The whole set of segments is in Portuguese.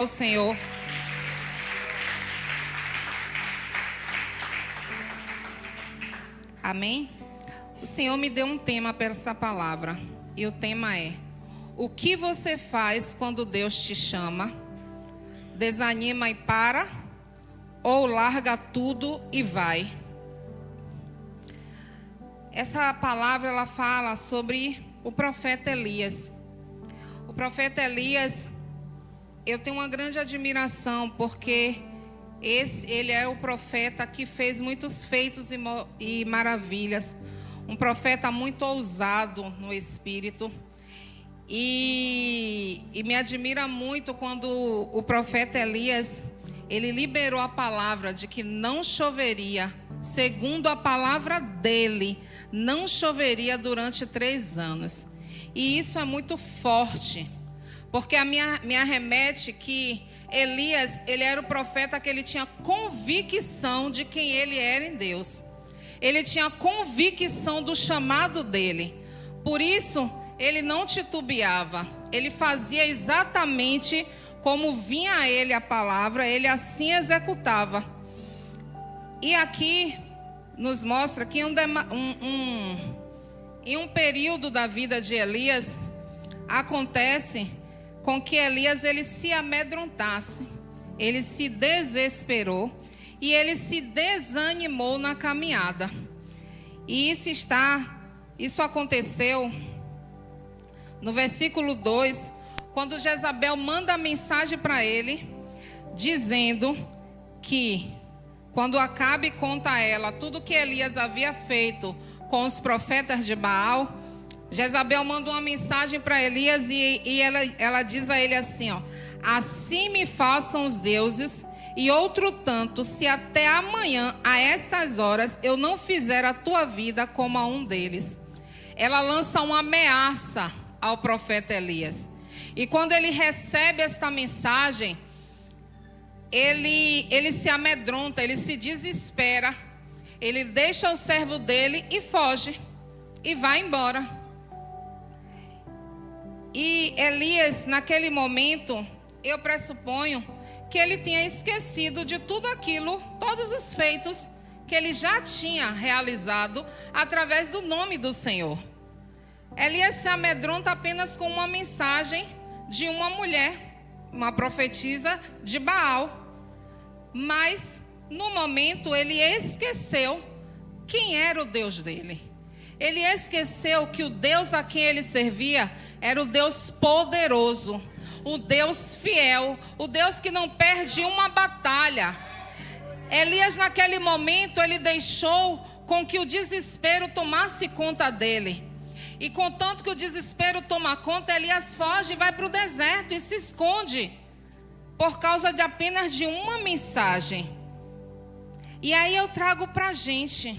ao Senhor. Amém? O Senhor me deu um tema para essa palavra. E o tema é: o que você faz quando Deus te chama? Desanima e para? Ou larga tudo e vai? Essa palavra ela fala sobre o profeta Elias. O profeta Elias, eu tenho uma grande admiração, porque ele é o profeta que fez muitos feitos e maravilhas. Um profeta muito ousado no espírito. E me admira muito quando o profeta Elias, ele liberou a palavra de que não choveria, segundo a palavra dele, não choveria durante 3 anos. E isso é muito forte, porque me arremete que Elias, ele era o profeta que ele tinha convicção de quem ele era em Deus. Ele tinha convicção do chamado dele. Por isso, ele não titubeava. Ele fazia exatamente como vinha a ele a palavra, ele assim executava. E aqui nos mostra que em um período da vida de Elias, acontece com que Elias ele se amedrontasse, ele se desesperou e ele se desanimou na caminhada. E isso aconteceu no versículo 2, quando Jezabel manda a mensagem para ele, dizendo que quando Acabe conta a ela tudo que Elias havia feito com os profetas de Baal, Jezabel manda uma mensagem para Elias e ela diz a ele assim, ó: assim me façam os deuses, e outro tanto, se até amanhã, a estas horas, eu não fizer a tua vida como a um deles. Ela lança uma ameaça ao profeta Elias. E quando ele recebe esta mensagem, ele se amedronta, ele se desespera. Ele deixa o servo dele e foge. E vai embora. E Elias, naquele momento, eu pressuponho que ele tinha esquecido de tudo aquilo, todos os feitos que ele já tinha realizado através do nome do Senhor. Elias se amedronta apenas com uma mensagem de uma mulher, uma profetisa de Baal. Mas, no momento, ele esqueceu quem era o Deus dele. Ele esqueceu que o Deus a quem ele servia era o Deus poderoso, o Deus fiel, o Deus que não perde uma batalha. Elias, naquele momento, ele deixou com que o desespero tomasse conta dele. E contanto que o desespero toma conta, Elias foge e vai para o deserto e se esconde, por causa de apenas de uma mensagem. E aí eu trago para a gente: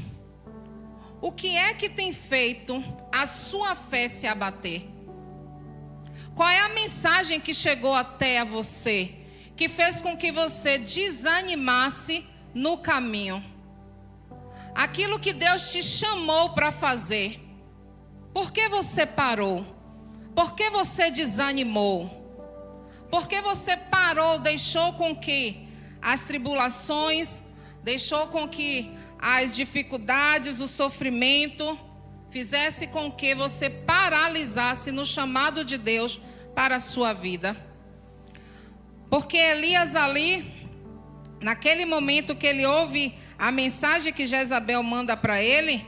o que é que tem feito a sua fé se abater? Qual é a mensagem que chegou até a você, que fez com que você desanimasse no caminho? Aquilo que Deus te chamou para fazer, por que você parou? Por que você desanimou? Por que você parou, deixou com que as tribulações, deixou com que as dificuldades, o sofrimento, fizesse com que você paralisasse no chamado de Deus para a sua vida? Porque Elias ali, naquele momento que ele ouve a mensagem que Jezabel manda para ele,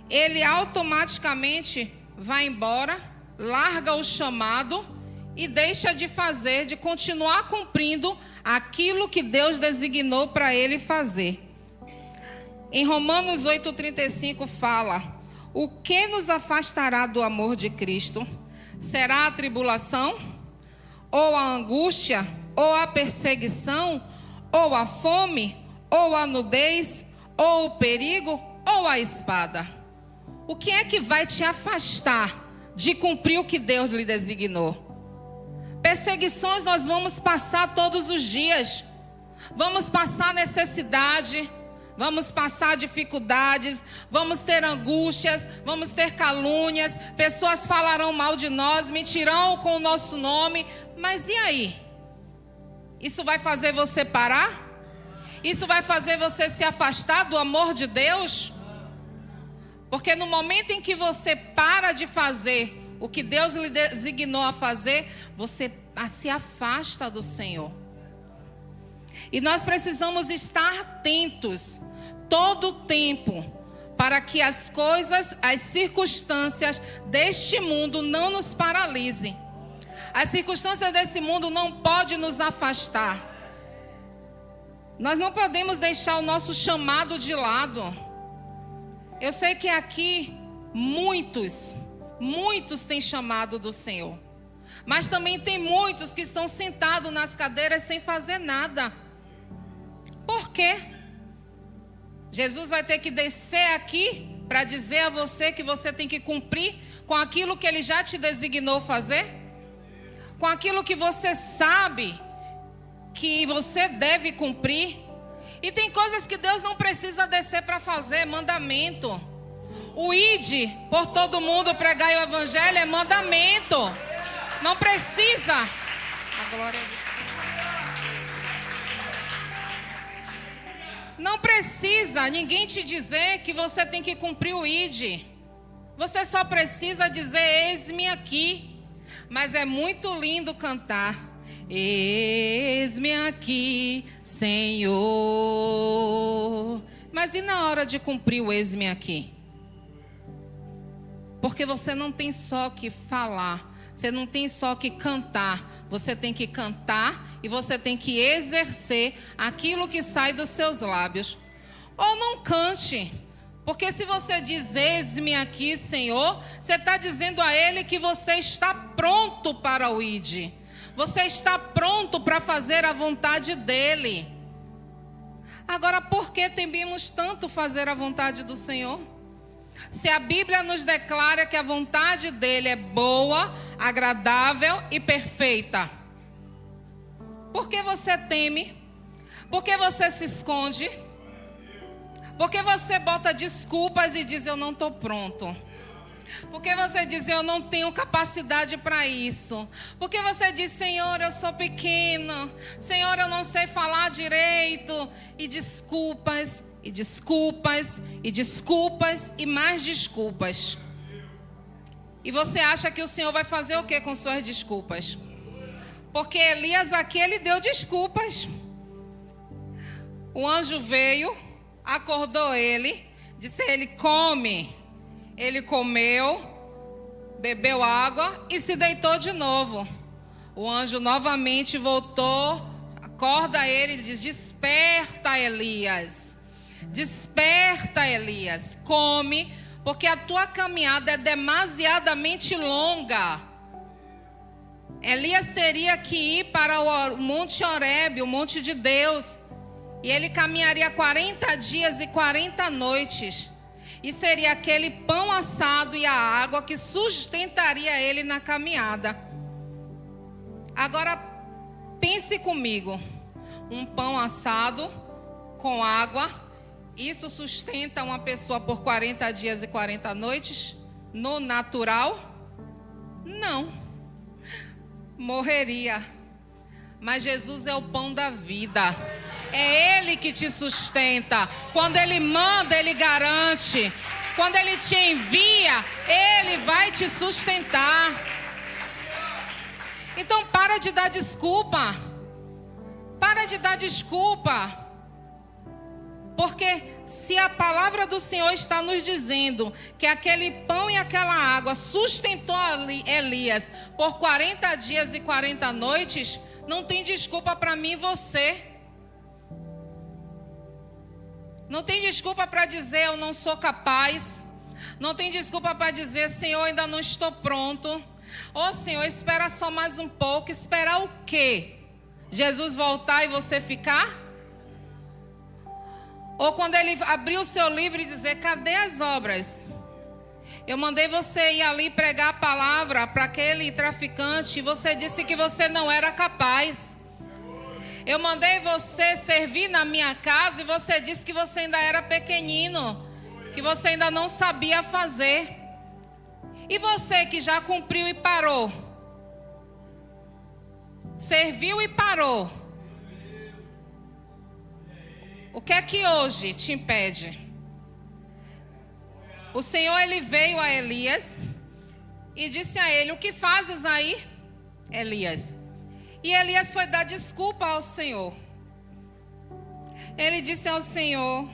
ele automaticamente vai embora, larga o chamado e deixa de fazer, de continuar cumprindo aquilo que Deus designou para ele fazer. Em Romanos 8,35 fala: o que nos afastará do amor de Cristo? Será a tribulação? Ou a angústia? Ou a perseguição? Ou a fome? Ou a nudez? Ou o perigo? Ou a espada? O que é que vai te afastar de cumprir o que Deus lhe designou? Perseguições nós vamos passar todos os dias. Vamos passar necessidade, vamos passar dificuldades, vamos ter angústias, vamos ter calúnias, pessoas falarão mal de nós, mentirão com o nosso nome. Mas e aí? Isso vai fazer você parar? Isso vai fazer você se afastar do amor de Deus? Porque no momento em que você para de fazer o que Deus lhe designou a fazer, você se afasta do Senhor. E nós precisamos estar atentos todo o tempo para que as coisas, as circunstâncias deste mundo não nos paralisem. As circunstâncias desse mundo não podem nos afastar. Nós não podemos deixar o nosso chamado de lado. Eu sei que aqui muitos têm chamado do Senhor. Mas também tem muitos que estão sentados nas cadeiras sem fazer nada. Por quê? Jesus vai ter que descer aqui para dizer a você que você tem que cumprir com aquilo que Ele já te designou fazer? Com aquilo que você sabe que você deve cumprir? E tem coisas que Deus não precisa descer para fazer, mandamento. O ide por todo mundo pregar o evangelho é mandamento. Não precisa. A glória do Senhor. Não precisa ninguém te dizer que você tem que cumprir o ide. Você só precisa dizer: eis-me aqui. Mas é muito lindo cantar: eis-me aqui, Senhor. Mas e na hora de cumprir o eis-me aqui? Porque você não tem só que falar, você não tem só que cantar. Você tem que cantar e você tem que exercer aquilo que sai dos seus lábios. Ou não cante. Porque se você diz: eis-me aqui, Senhor, você está dizendo a Ele que você está pronto para o ide. Você está pronto para fazer a vontade dEle. Agora, por que tememos tanto fazer a vontade do Senhor? Se a Bíblia nos declara que a vontade dEle é boa, agradável e perfeita. Por que você teme? Por que você se esconde? Porque você bota desculpas e diz: eu não estou pronto. Porque você diz: eu não tenho capacidade para isso. Porque você diz: Senhor, eu sou pequeno. Senhor, eu não sei falar direito. E desculpas, e desculpas, e desculpas, e mais desculpas. E você acha que o Senhor vai fazer o que com suas desculpas? Porque Elias aqui, ele deu desculpas. O anjo veio, acordou ele, disse a ele: come. Ele comeu, bebeu água e se deitou de novo. O anjo novamente voltou, acorda ele e diz: desperta, Elias. Desperta, Elias. Come, porque a tua caminhada é demasiadamente longa. Elias teria que ir para o Monte Horebe, o monte de Deus. E ele caminharia 40 dias e 40 noites. E seria aquele pão assado e a água que sustentaria ele na caminhada. Agora, pense comigo. Um pão assado com água, isso sustenta uma pessoa por 40 dias e 40 noites? No natural? Não. Morreria. Mas Jesus é o pão da vida. É Ele que te sustenta. Quando Ele manda, Ele garante. Quando Ele te envia, Ele vai te sustentar. Então para de dar desculpa. Para de dar desculpa. Porque se a palavra do Senhor está nos dizendo que aquele pão e aquela água sustentou Elias por 40 dias e 40 noites, não tem desculpa para mim e você. Não tem desculpa para dizer: eu não sou capaz. Não tem desculpa para dizer: Senhor, ainda não estou pronto. Ô Senhor, espera só mais um pouco. Esperar o quê? Jesus voltar e você ficar? Ou quando Ele abrir o seu livro e dizer: cadê as obras? Eu mandei você ir ali pregar a palavra para aquele traficante e você disse que você não era capaz. Eu mandei você servir na minha casa e você disse que você ainda era pequenino, que você ainda não sabia fazer. E você que já cumpriu e parou, serviu e parou, O que é que hoje te impede? O Senhor, ele veio a Elias e disse a ele: o que fazes aí, Elias? E Elias foi dar desculpa ao Senhor. Ele disse ao Senhor: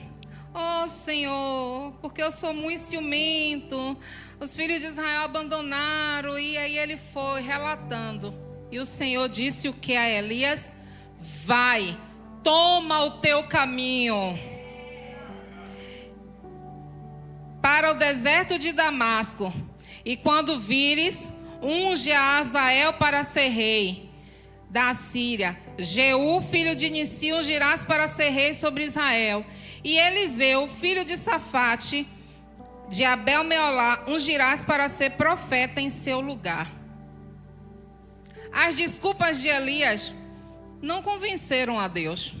ó Senhor, porque eu sou muito ciumento, os filhos de Israel abandonaram. E aí ele foi relatando. E o Senhor disse o que a Elias? Vai, toma o teu caminho para o deserto de Damasco, e quando vires, unge a Azael para ser rei da Síria. Jeú, filho de Nissi, ungirás para ser rei sobre Israel. E Eliseu, filho de Safate, de Abel-Meolá, ungirás para ser profeta em seu lugar. As desculpas de Elias não convenceram a Deus.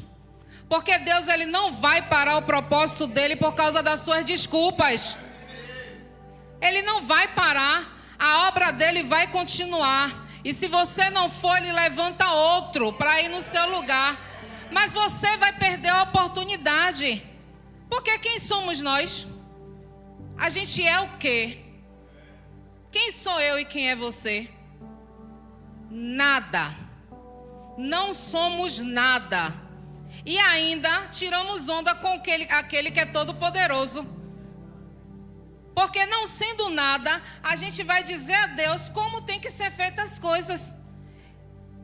Porque Deus, ele não vai parar o propósito dele por causa das suas desculpas. Ele não vai parar. A obra dele vai continuar. E se você não for, ele levanta outro para ir no seu lugar. Mas você vai perder a oportunidade. Porque quem somos nós? A gente é o quê? Quem sou eu e quem é você? Nada. Não somos nada. E ainda tiramos onda com aquele que é todo poderoso. Porque não sendo nada, a gente vai dizer a Deus como tem que ser feitas as coisas.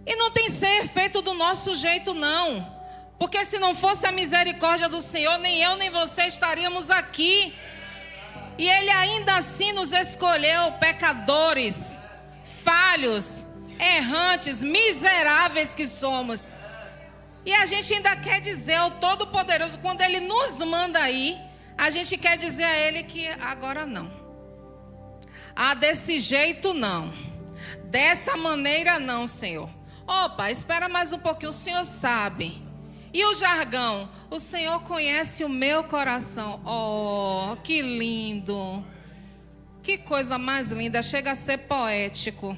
E não tem que ser feito do nosso jeito, não. Porque se não fosse a misericórdia do Senhor, nem eu nem você estaríamos aqui. E Ele ainda assim nos escolheu, pecadores, falhos, errantes, miseráveis que somos. E a gente ainda quer dizer ao Todo-Poderoso, quando Ele nos manda ir, a gente quer dizer a Ele que agora não. Ah, desse jeito não. Dessa maneira não, Senhor. Opa, espera mais um pouquinho, o Senhor sabe. E o jargão? O Senhor conhece o meu coração. Oh, que lindo. Que coisa mais linda, chega a ser poético.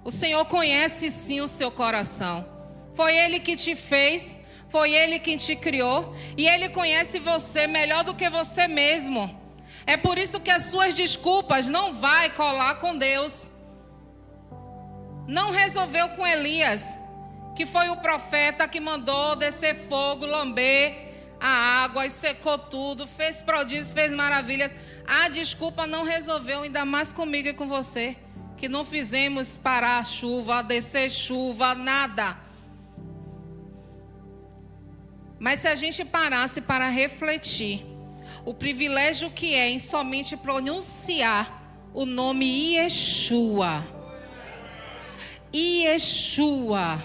O Senhor conhece sim o seu coração. Foi Ele que te fez, foi Ele que te criou. E Ele conhece você melhor do que você mesmo. É por isso que as suas desculpas não vai colar com Deus. Não resolveu com Elias, que foi o profeta que mandou descer fogo, lamber a água e secou tudo, fez prodígios, fez maravilhas. A desculpa não resolveu, ainda mais comigo e com você, que não fizemos parar a chuva, descer chuva, nada. Mas se a gente parasse para refletir, o privilégio que é em somente pronunciar o nome Yeshua, Yeshua,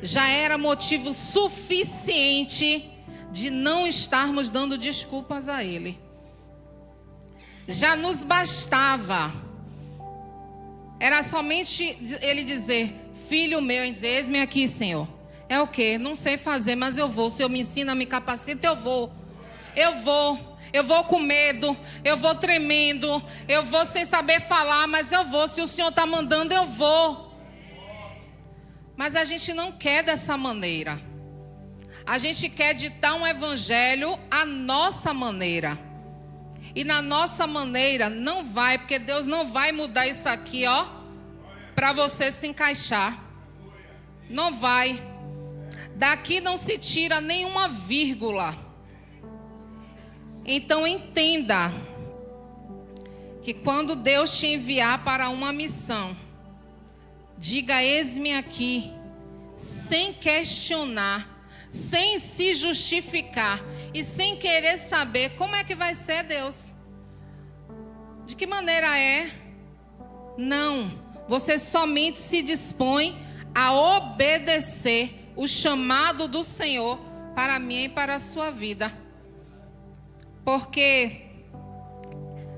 já era motivo suficiente de não estarmos dando desculpas a Ele. Já nos bastava. Era somente Ele dizer: filho meu, dizer, eis-me aqui, Senhor. É o quê? Não sei fazer, mas eu vou. Se o Senhor me ensina, me capacita, eu vou. Eu vou com medo, eu vou tremendo, eu vou sem saber falar, mas eu vou. Se o Senhor está mandando, eu vou. Mas a gente não quer dessa maneira. A gente quer ditar um evangelho à nossa maneira. E na nossa maneira não vai, porque Deus não vai mudar isso aqui, ó, para você se encaixar. Não vai. Daqui não se tira nenhuma vírgula. Então entenda que quando Deus te enviar para uma missão, diga: eis-me aqui, sem questionar, sem se justificar e sem querer saber como é que vai ser, Deus. De que maneira é? Não, você somente se dispõe a obedecer o chamado do Senhor para mim e para a sua vida. Porque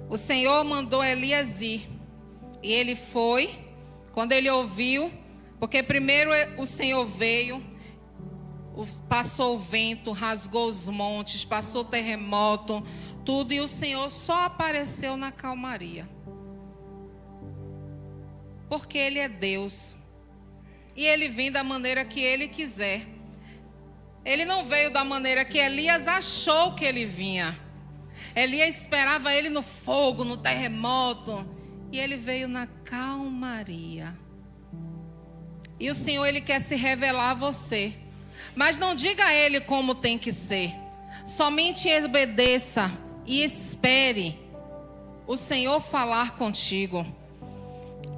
o Senhor mandou Elias ir. E ele foi. Quando ele ouviu, porque primeiro o Senhor veio, passou o vento, rasgou os montes, passou o terremoto, tudo. E o Senhor só apareceu na calmaria. Porque Ele é Deus. E Ele vem da maneira que Ele quiser. Ele não veio da maneira que Elias achou que ele vinha. Elias esperava ele no fogo, no terremoto. E ele veio na calmaria. E o Senhor, Ele quer se revelar a você. Mas não diga a Ele como tem que ser. Somente obedeça e espere o Senhor falar contigo.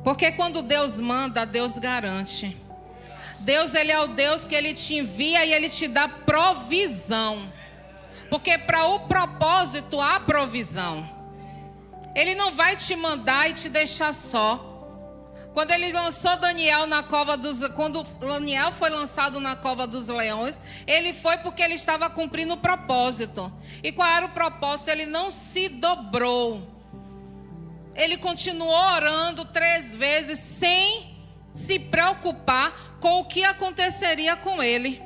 Porque quando Deus manda, Deus garante. Deus, Ele é o Deus que Ele te envia e Ele te dá provisão. Porque para o propósito há provisão. Ele não vai te mandar e te deixar só. Quando Ele lançou Daniel na cova quando Daniel foi lançado na cova dos leões, ele foi porque ele estava cumprindo o propósito. E qual era o propósito? Ele não se dobrou. Ele continuou orando 3 vezes sem se preocupar com o que aconteceria com ele.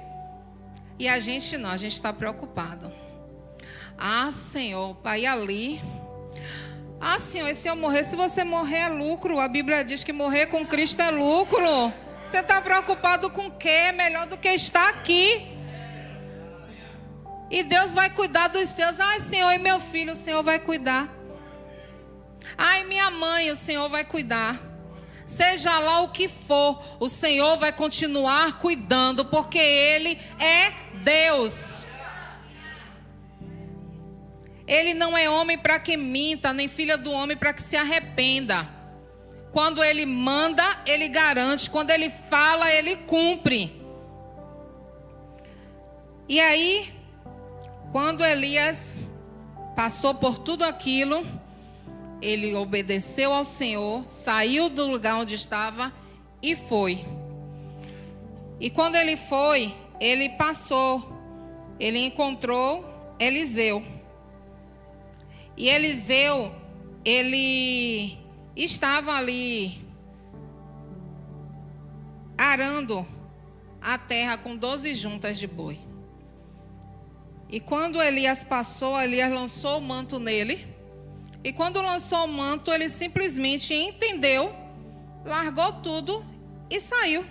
E a gente não, a gente está preocupado. Ah, Senhor, Pai, ali. Ah, Senhor, e se eu morrer? Se você morrer é lucro. A Bíblia diz que morrer com Cristo é lucro. Você está preocupado com o quê? É melhor do que estar aqui. E Deus vai cuidar dos seus. Ai, Senhor, e meu filho, o Senhor vai cuidar. Ai, minha mãe, o Senhor vai cuidar. Seja lá o que for, o Senhor vai continuar cuidando, porque Ele é Deus. Ele não é homem para que minta, nem filha do homem para que se arrependa. Quando Ele manda, Ele garante. Quando Ele fala, Ele cumpre. E aí, quando Elias passou por tudo aquilo, ele obedeceu ao Senhor, saiu do lugar onde estava e foi. E quando ele foi, ele passou, ele encontrou Eliseu. E Eliseu, ele estava ali arando a terra com 12 juntas de boi. E quando Elias passou, Elias lançou o manto nele. E quando lançou o manto, ele simplesmente entendeu, largou tudo e saiu.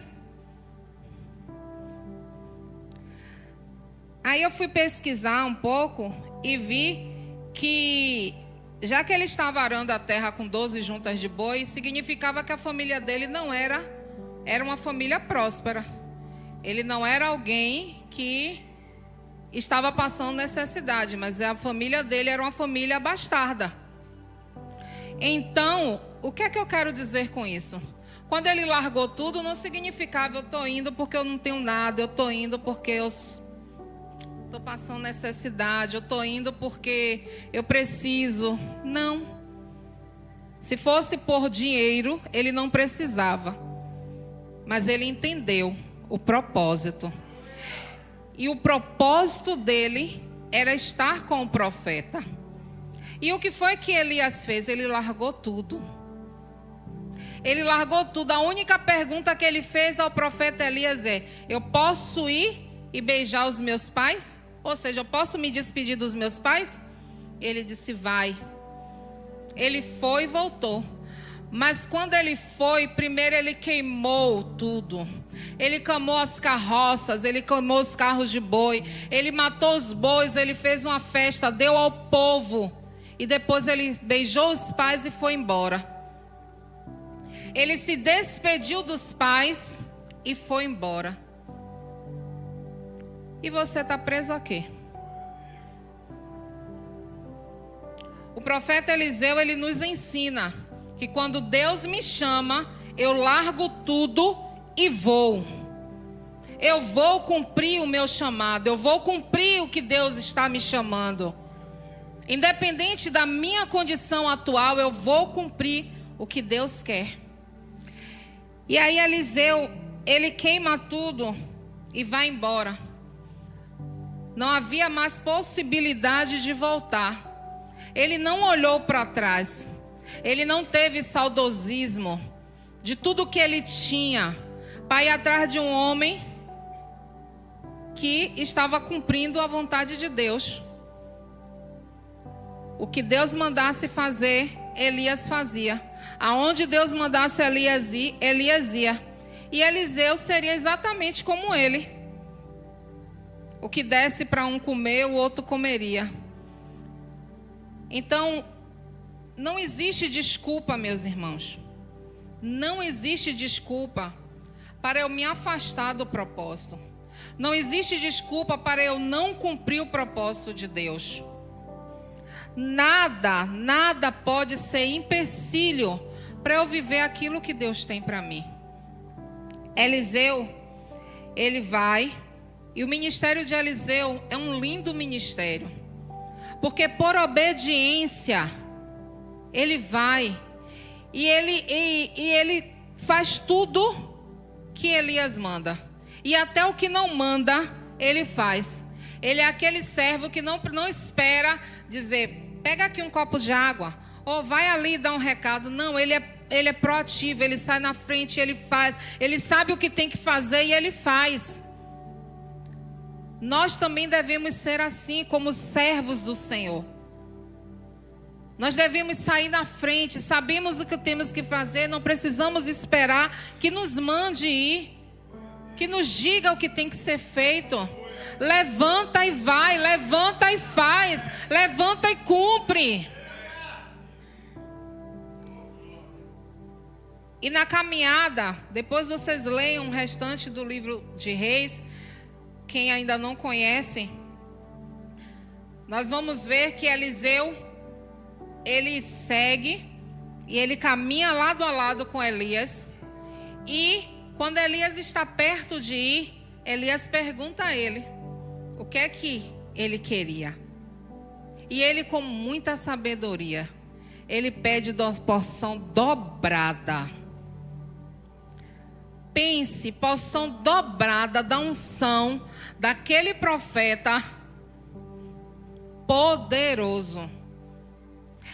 Aí eu fui pesquisar um pouco e vi que, já que ele estava arando a terra com 12 juntas de boi, significava que a família dele não era uma família próspera. Ele não era alguém que estava passando necessidade, mas a família dele era uma família bastarda. Então, o que é que eu quero dizer com isso? Quando ele largou tudo, não significava eu estou indo porque eu não tenho nada, eu estou indo porque eu estou passando necessidade, eu estou indo porque eu preciso. Não. Se fosse por dinheiro, ele não precisava. Mas ele entendeu o propósito. E o propósito dele era estar com o profeta. E o que foi que Elias fez? Ele largou tudo. Ele largou tudo. A única pergunta que ele fez ao profeta Elias é: eu posso ir e beijar os meus pais? Ou seja, eu posso me despedir dos meus pais? Ele disse: vai. Ele foi e voltou. Mas quando ele foi, primeiro ele queimou tudo. Ele queimou as carroças, ele queimou os carros de boi, ele matou os bois, ele fez uma festa, deu ao povo. E depois ele beijou os pais e foi embora. Ele se despediu dos pais e foi embora. E você está preso a quê? O profeta Eliseu, ele nos ensina que quando Deus me chama, eu largo tudo e vou. Eu vou cumprir o meu chamado, eu vou cumprir o que Deus está me chamando. Independente da minha condição atual, eu vou cumprir o que Deus quer. E aí Eliseu, ele queima tudo e vai embora. Não havia mais possibilidade de voltar. Ele não olhou para trás. Ele não teve saudosismo de tudo que ele tinha para ir atrás de um homem que estava cumprindo a vontade de Deus. O que Deus mandasse fazer, Elias fazia. Aonde Deus mandasse Elias ir, Elias ia. E Eliseu seria exatamente como ele. O que desse para um comer, o outro comeria. Então, não existe desculpa, meus irmãos. Não existe desculpa para eu me afastar do propósito. Não existe desculpa para eu não cumprir o propósito de Deus. Nada pode ser empecilho para eu viver aquilo que Deus tem para mim. Eliseu, ele vai, e o ministério de Eliseu é um lindo ministério. Porque por obediência, ele vai, e ele faz tudo que Elias manda. E até o que não manda, ele faz. Ele é aquele servo que não espera dizer, pega aqui um copo de água, ou vai ali dar um recado. Não, ele é proativo, ele sai na frente, ele faz. Ele sabe o que tem que fazer e ele faz. Nós também devemos ser assim, como servos do Senhor. Nós devemos sair na frente, sabemos o que temos que fazer, não precisamos esperar que nos mande ir, que nos diga o que tem que ser feito. Levanta e vai, levanta e faz, levanta e cumpre. E na caminhada, depois vocês leiam o restante do livro de Reis, quem ainda não conhece, nós vamos ver que Eliseu, ele segue e ele caminha lado a lado com Elias. E quando Elias está perto de ir, Elias pergunta a ele o que é que ele queria. E ele, com muita sabedoria, ele pede porção dobrada. Pense, porção dobrada da unção daquele profeta poderoso.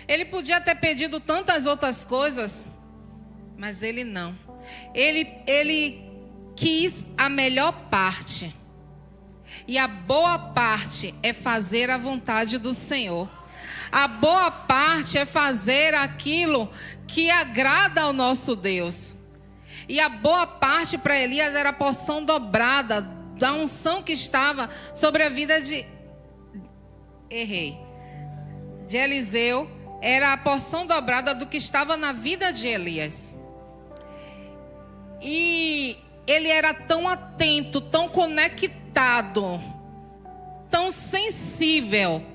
Ele podia ter pedido tantas outras coisas, mas ele não. Ele quis a melhor parte. E a boa parte é fazer a vontade do Senhor. A boa parte é fazer aquilo que agrada ao nosso Deus. E a boa parte para Elias era a porção dobrada da unção que estava sobre a vida de Eliseu. Era a porção dobrada do que estava na vida de Elias. E ele era tão atento, tão conectado, tão sensível,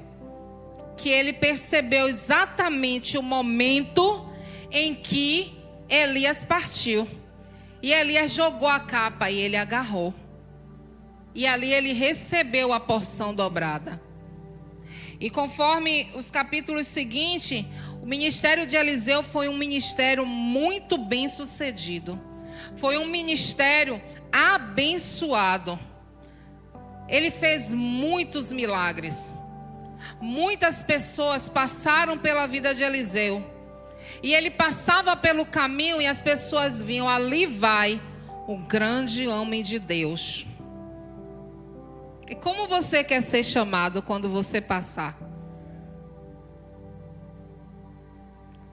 que ele percebeu exatamente o momento em que Elias partiu. E Elias jogou a capa e ele agarrou. E ali ele recebeu a porção dobrada. E conforme os capítulos seguintes, o ministério de Eliseu foi um ministério muito bem sucedido. Foi um ministério abençoado. Ele fez muitos milagres. Muitas pessoas passaram pela vida de Eliseu. E ele passava pelo caminho e as pessoas vinham, ali vai o grande homem de Deus. E como você quer ser chamado quando você passar?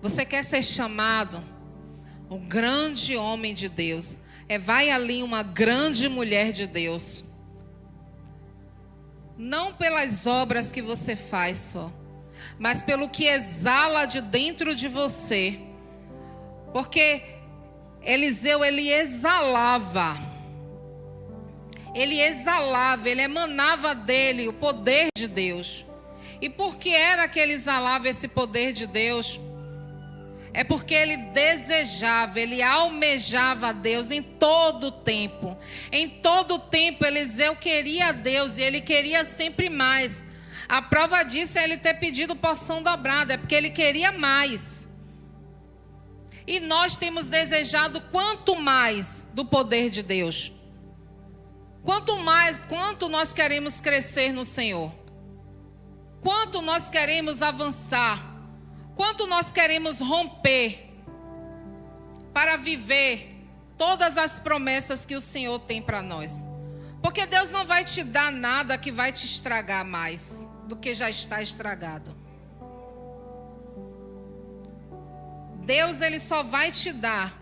Você quer ser chamado o grande homem de Deus. Vai ali uma grande mulher de Deus. Não pelas obras que você faz só, mas pelo que exala de dentro de você. Porque Eliseu, ele exalava, ele emanava dele o poder de Deus. E por que era que ele exalava esse poder de Deus? É porque ele desejava, ele almejava a Deus em todo o tempo. Em todo o tempo, Eliseu queria a Deus e ele queria sempre mais. A prova disso é ele ter pedido porção dobrada, é porque ele queria mais. E nós temos desejado quanto mais do poder de Deus. Quanto nós queremos crescer no Senhor. Quanto nós queremos avançar. Quanto nós queremos romper para viver todas as promessas que o Senhor tem para nós. Porque Deus não vai te dar nada que vai te estragar mais do que já está estragado. Deus, ele só vai te dar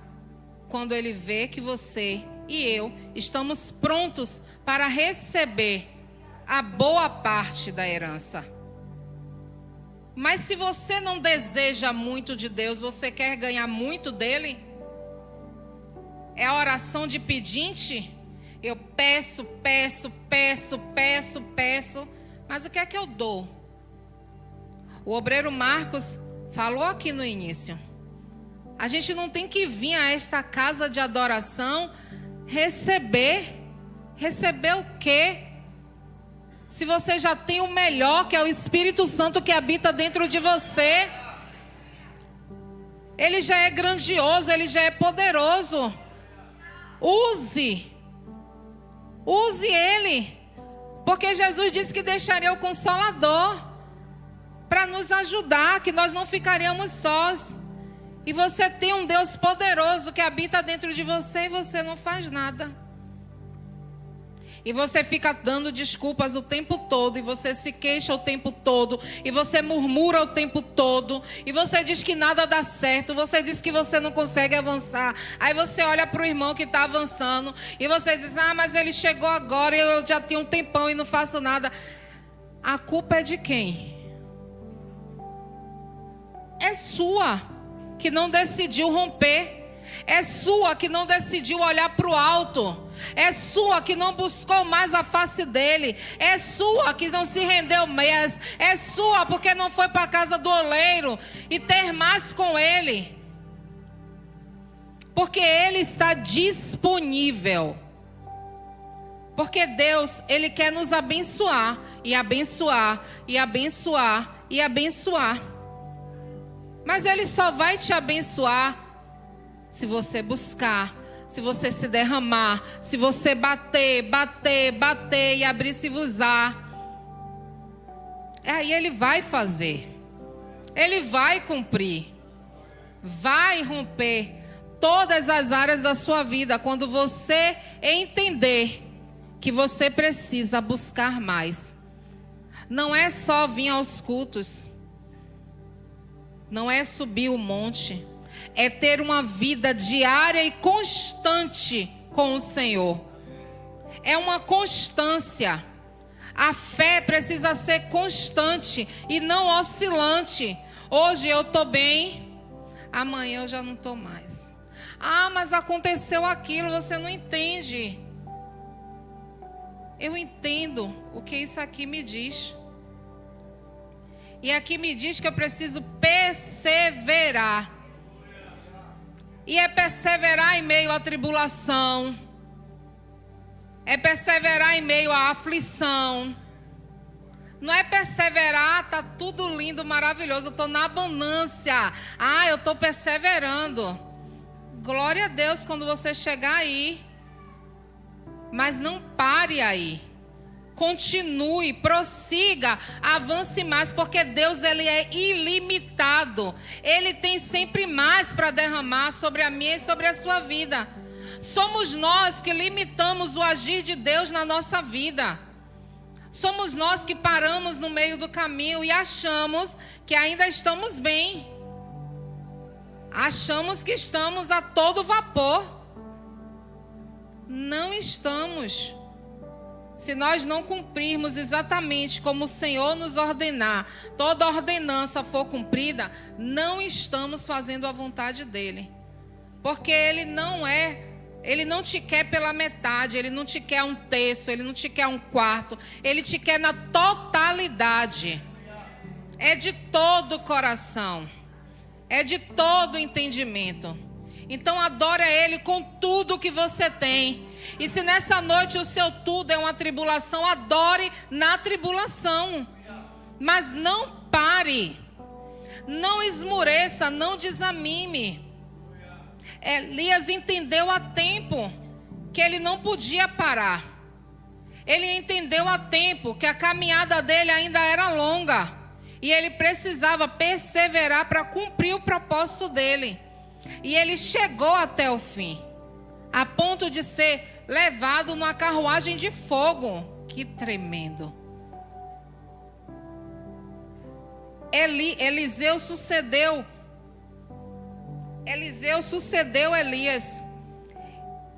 quando ele vê que você e eu estamos prontos para receber a boa parte da herança. Mas se você não deseja muito de Deus, você quer ganhar muito dele? É a oração de pedinte? Eu peço, peço, peço, peço, peço. Mas o que é que eu dou? O obreiro Marcos falou aqui no início. A gente não tem que vir a esta casa de adoração receber. Receber o quê? Se você já tem o melhor, que é o Espírito Santo que habita dentro de você. Ele já é grandioso, ele já é poderoso. Use ele. Porque Jesus disse que deixaria o Consolador para nos ajudar, que nós não ficaríamos sós. E você tem um Deus poderoso que habita dentro de você e você não faz nada. E você fica dando desculpas o tempo todo, e você se queixa o tempo todo, e você murmura o tempo todo, e você diz que nada dá certo, você diz que você não consegue avançar. Aí você olha para o irmão que está avançando, e você diz, mas ele chegou agora, e eu já tenho um tempão e não faço nada. A culpa é de quem? É sua, que não decidiu romper. É sua, que não decidiu olhar para o alto. É sua, que não buscou mais a face dele. É sua, que não se rendeu mais. É sua, porque não foi para a casa do oleiro e ter mais com ele. Porque ele está disponível. Porque Deus, ele quer nos abençoar. E abençoar, e abençoar, e abençoar. Mas ele só vai te abençoar se você buscar, se você se derramar, se você bater, bater, bater e abrir-se-vos-á. Aí ele vai fazer. Ele vai cumprir. Vai romper todas as áreas da sua vida quando você entender que você precisa buscar mais. Não é só vir aos cultos. Não é subir o monte. É ter uma vida diária e constante com o Senhor. É uma constância. A fé precisa ser constante e não oscilante. Hoje eu estou bem, amanhã eu já não estou mais. Mas aconteceu aquilo, você não entende. Eu entendo o que isso aqui me diz. E aqui me diz que eu preciso perseverar. E é perseverar em meio à tribulação. É perseverar em meio à aflição. Não é perseverar, tá tudo lindo, maravilhoso, eu estou na abundância. Eu estou perseverando. Glória a Deus quando você chegar aí. Mas não pare aí. Continue, prossiga, avance mais, porque Deus, ele é ilimitado. Ele tem sempre mais para derramar sobre a minha e sobre a sua vida. Somos nós que limitamos o agir de Deus na nossa vida. Somos nós que paramos no meio do caminho e achamos que ainda estamos bem. Achamos que estamos a todo vapor. Não estamos. Se nós não cumprirmos exatamente como o Senhor nos ordenar, toda ordenança for cumprida, não estamos fazendo a vontade dEle. Porque Ele não te quer pela metade, Ele não te quer um terço, Ele não te quer um quarto, Ele te quer na totalidade. É de todo o coração, é de todo o entendimento. Então adore a Ele com tudo que você tem. E se nessa noite o seu tudo é uma tribulação, adore na tribulação. Mas não pare. Não esmoreça, não desanime. Elias entendeu a tempo que ele não podia parar. Ele entendeu a tempo que a caminhada dele ainda era longa. E ele precisava perseverar para cumprir o propósito dele. E ele chegou até o fim. A ponto de ser levado numa carruagem de fogo. Que tremendo. Eliseu sucedeu Elias.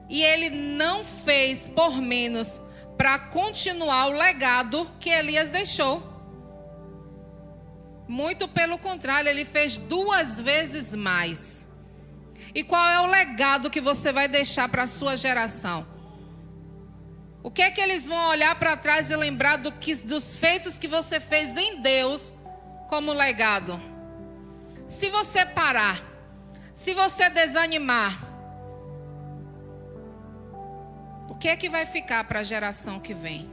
E ele não fez por menos para continuar o legado que Elias deixou. Muito pelo contrário, ele fez 2 vezes mais. E qual é o legado que você vai deixar para a sua geração? O que é que eles vão olhar para trás e lembrar dos feitos que você fez em Deus como legado? Se você parar, se você desanimar, o que é que vai ficar para a geração que vem?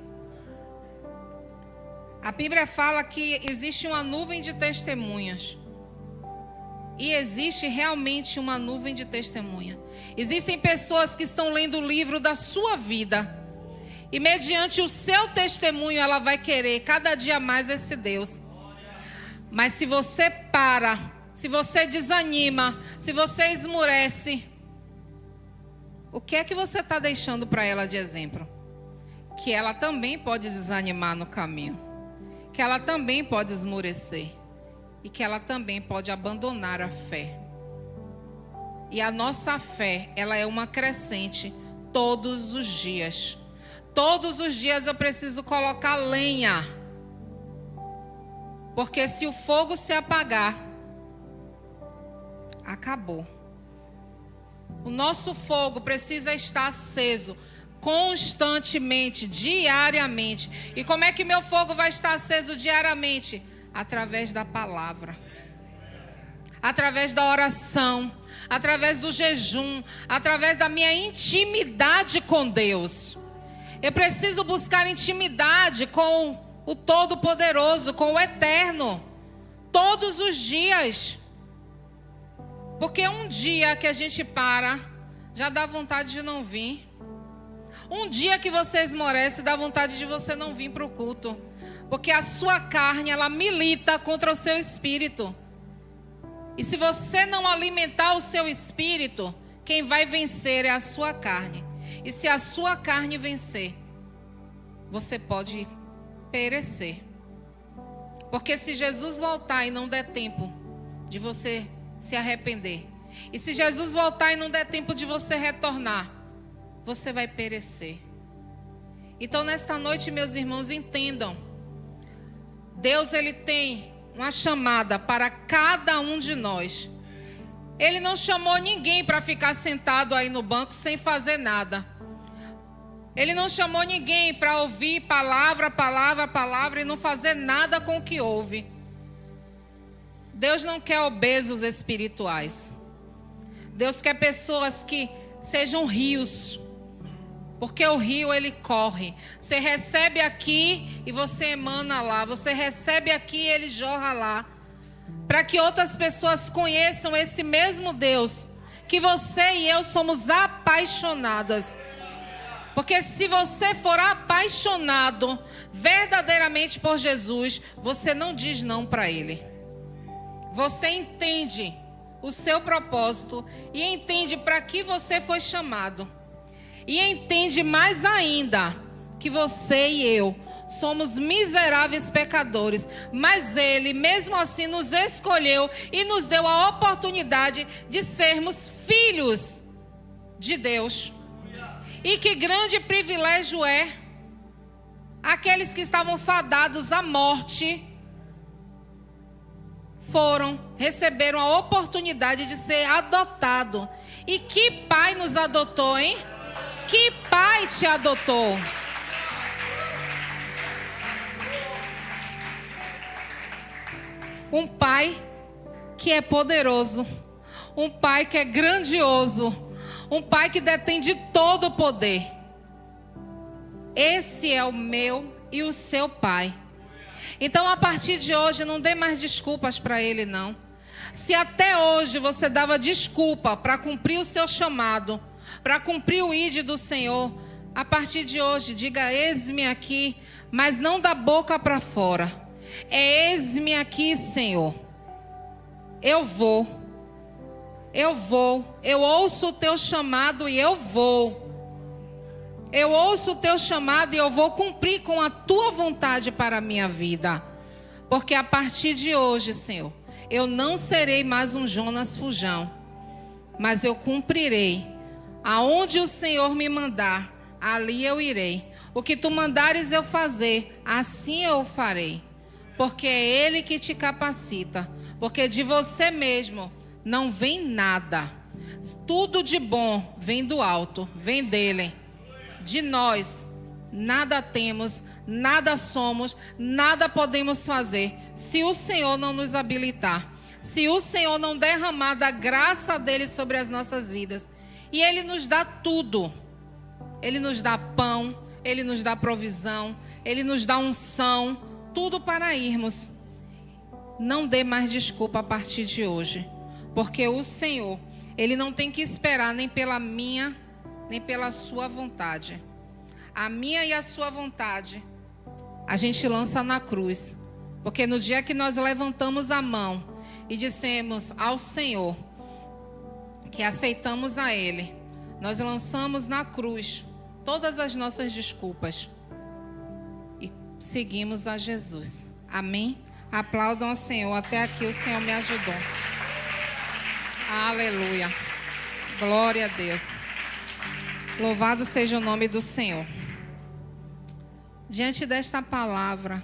A Bíblia fala que existe uma nuvem de testemunhas. E existe realmente uma nuvem de testemunha. Existem pessoas que estão lendo o livro da sua vida. E mediante o seu testemunho, ela vai querer cada dia mais esse Deus. Mas se você para, se você desanima, se você esmurece, o que é que você está deixando para ela de exemplo? Que ela também pode desanimar no caminho. Que ela também pode esmurecer. E que ela também pode abandonar a fé. E a nossa fé, ela é uma crescente todos os dias. Todos os dias eu preciso colocar lenha. Porque se o fogo se apagar, acabou. O nosso fogo precisa estar aceso constantemente, diariamente. E como é que meu fogo vai estar aceso diariamente? Através da palavra. Através da oração. Através do jejum. Através da minha intimidade com Deus. Eu preciso buscar intimidade com o Todo-Poderoso, com o Eterno. Todos os dias. Porque um dia que a gente para, já dá vontade de não vir. Um dia que você esmorece, dá vontade de você não vir para o culto. Porque a sua carne, ela milita contra o seu espírito. E se você não alimentar o seu espírito, quem vai vencer é a sua carne. E se a sua carne vencer, você pode perecer. Porque se Jesus voltar e não der tempo de você se arrepender, e se Jesus voltar e não der tempo de você retornar, você vai perecer. Então nesta noite, meus irmãos, entendam. Deus, ele tem uma chamada para cada um de nós. Ele não chamou ninguém para ficar sentado aí no banco sem fazer nada. Ele não chamou ninguém para ouvir palavra, palavra, palavra e não fazer nada com o que ouve. Deus não quer obesos espirituais. Deus quer pessoas que sejam rios. Porque o rio, ele corre. Você recebe aqui e você emana lá. Você recebe aqui e ele jorra lá. Para que outras pessoas conheçam esse mesmo Deus. Que você e eu somos apaixonadas. Porque se você for apaixonado verdadeiramente por Jesus, você não diz não para Ele. Você entende o seu propósito e entende para que você foi chamado. E entende mais ainda que você e eu somos miseráveis pecadores. Mas Ele, mesmo assim, nos escolheu e nos deu a oportunidade de sermos filhos de Deus. E que grande privilégio é aqueles que estavam fadados à morte receberam a oportunidade de ser adotado. E que pai nos adotou, hein? Que pai te adotou? Um pai que é poderoso, um pai que é grandioso, um pai que detém de todo o poder. Esse é o meu e o seu pai. Então, a partir de hoje, não dê mais desculpas para ele, não. Se até hoje você dava desculpa para cumprir o seu chamado, para cumprir o ID do Senhor, a partir de hoje, diga: eis-me aqui, mas não da boca para fora. É: eis-me aqui, Senhor. Eu vou. Eu ouço o teu chamado e eu vou. Eu ouço o teu chamado e eu vou cumprir com a tua vontade para a minha vida. Porque a partir de hoje, Senhor, eu não serei mais um Jonas fujão, mas eu cumprirei. Aonde o Senhor me mandar, ali eu irei. O que tu mandares eu fazer, assim eu o farei. Porque é Ele que te capacita. Porque de você mesmo não vem nada. Tudo de bom vem do alto, vem dele. De nós nada temos, nada somos, nada podemos fazer, se o Senhor não nos habilitar. Se o Senhor não derramar da graça dele sobre as nossas vidas. E Ele nos dá tudo. Ele nos dá pão, Ele nos dá provisão, Ele nos dá unção, tudo para irmos. Não dê mais desculpa a partir de hoje. Porque o Senhor, Ele não tem que esperar nem pela minha, nem pela sua vontade. A minha e a sua vontade, a gente lança na cruz. Porque no dia que nós levantamos a mão e dissemos ao Senhor que aceitamos a Ele, nós lançamos na cruz todas as nossas desculpas e seguimos a Jesus. Amém? Aplaudam ao Senhor. Até aqui o Senhor me ajudou. Aleluia. Glória a Deus. Louvado seja o nome do Senhor. Diante desta palavra,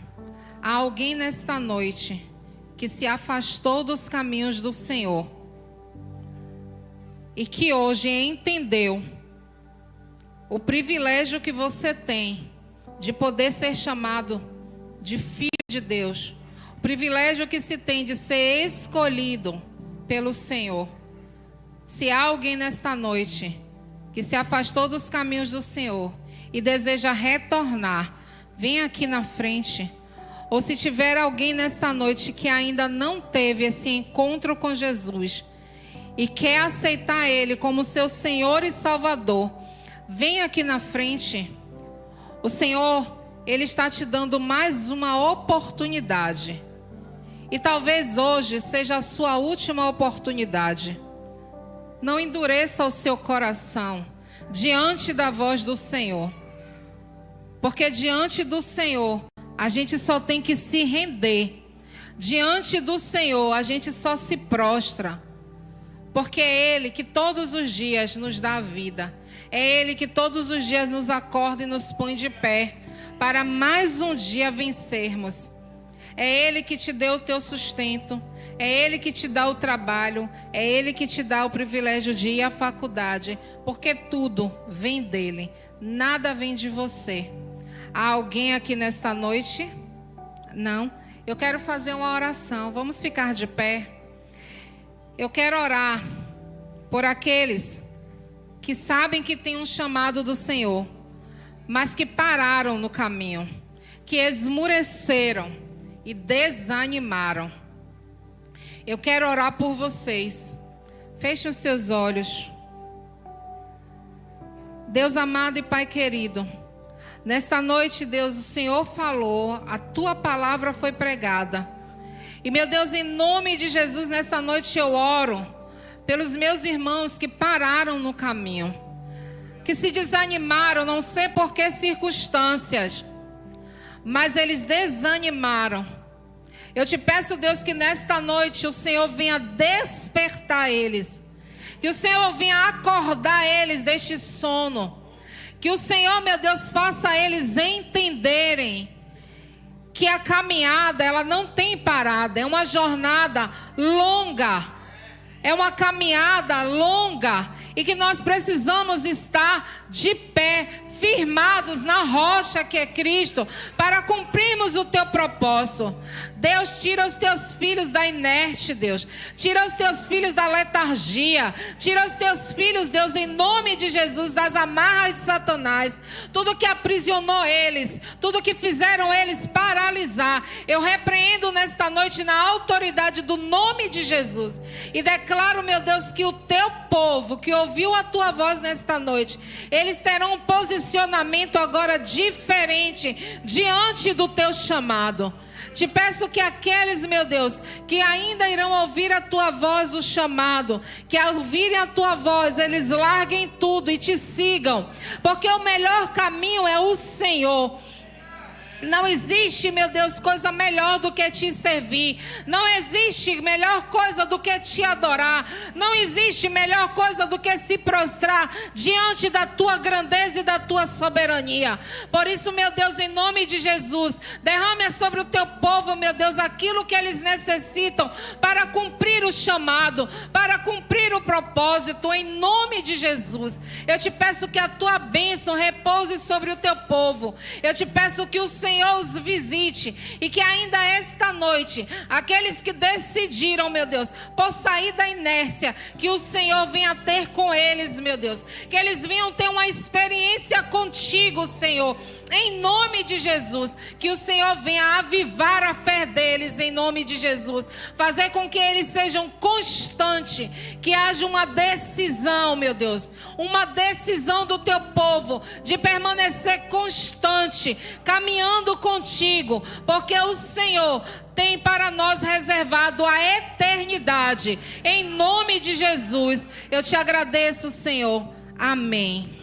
há alguém nesta noite que se afastou dos caminhos do Senhor e que hoje entendeu o privilégio que você tem de poder ser chamado de filho de Deus. O privilégio que se tem de ser escolhido pelo Senhor. Se há alguém nesta noite que se afastou dos caminhos do Senhor e deseja retornar, vem aqui na frente. Ou se tiver alguém nesta noite que ainda não teve esse encontro com Jesus e quer aceitar Ele como seu Senhor e Salvador, vem aqui na frente. O Senhor, Ele está te dando mais uma oportunidade. E talvez hoje seja a sua última oportunidade. Não endureça o seu coração diante da voz do Senhor. Porque diante do Senhor, a gente só tem que se render. Diante do Senhor, a gente só se prostra. Porque é Ele que todos os dias nos dá a vida. É Ele que todos os dias nos acorda e nos põe de pé. Para mais um dia vencermos. É Ele que te deu o teu sustento. É Ele que te dá o trabalho. É Ele que te dá o privilégio de ir à faculdade. Porque tudo vem dEle. Nada vem de você. Há alguém aqui nesta noite? Não? Eu quero fazer uma oração. Vamos ficar de pé. Eu quero orar por aqueles que sabem que tem um chamado do Senhor, mas que pararam no caminho, que esmureceram e desanimaram. Eu quero orar por vocês. Feche os seus olhos. Deus amado e Pai querido, nesta noite, Deus, o Senhor falou, a Tua palavra foi pregada. E, meu Deus, em nome de Jesus, nesta noite eu oro pelos meus irmãos que pararam no caminho, que se desanimaram, não sei por que circunstâncias, mas eles desanimaram. Eu te peço, Deus, que nesta noite o Senhor venha despertar eles, que o Senhor venha acordar eles deste sono, que o Senhor, meu Deus, faça eles entenderem que a caminhada, ela não tem parada, é uma jornada longa, é uma caminhada longa, e que nós precisamos estar de pé, firmados na rocha que é Cristo, para cumprirmos o teu propósito. Deus, tira os teus filhos da inerte, Deus. Tira os teus filhos da letargia. Tira os teus filhos, Deus, em nome de Jesus, das amarras de Satanás. Tudo que aprisionou eles, tudo que fizeram eles paralisar, eu repreendo nesta noite na autoridade do nome de Jesus. E declaro, meu Deus, que o teu povo que ouviu a tua voz nesta noite, eles terão um posicionamento agora diferente diante do teu chamado. Te peço que aqueles, meu Deus, que ainda irão ouvir a tua voz, o chamado, que ao ouvirem a tua voz, eles larguem tudo e te sigam, porque o melhor caminho é o Senhor. Não existe, meu Deus, coisa melhor do que te servir. Não existe melhor coisa do que te adorar. Não existe melhor coisa do que se prostrar diante da tua grandeza e da tua soberania. Por isso, meu Deus, em nome de Jesus, derrame sobre o teu povo, meu Deus, aquilo que eles necessitam para cumprir o chamado, para cumprir o propósito, em nome de Jesus. Eu te peço que a tua bênção repouse sobre o teu povo. Eu te peço que o Senhor os visite e que ainda esta noite, aqueles que decidiram, meu Deus, por sair da inércia, que o Senhor venha ter com eles, meu Deus, que eles venham ter uma experiência contigo, Senhor, em nome de Jesus, que o Senhor venha avivar a fé deles, em nome de Jesus, fazer com que eles sejam constantes, que haja uma decisão, meu Deus, uma decisão do teu povo, de permanecer constante, caminhando contigo, porque o Senhor tem para nós reservado a eternidade. Em nome de Jesus, eu te agradeço, Senhor. Amém.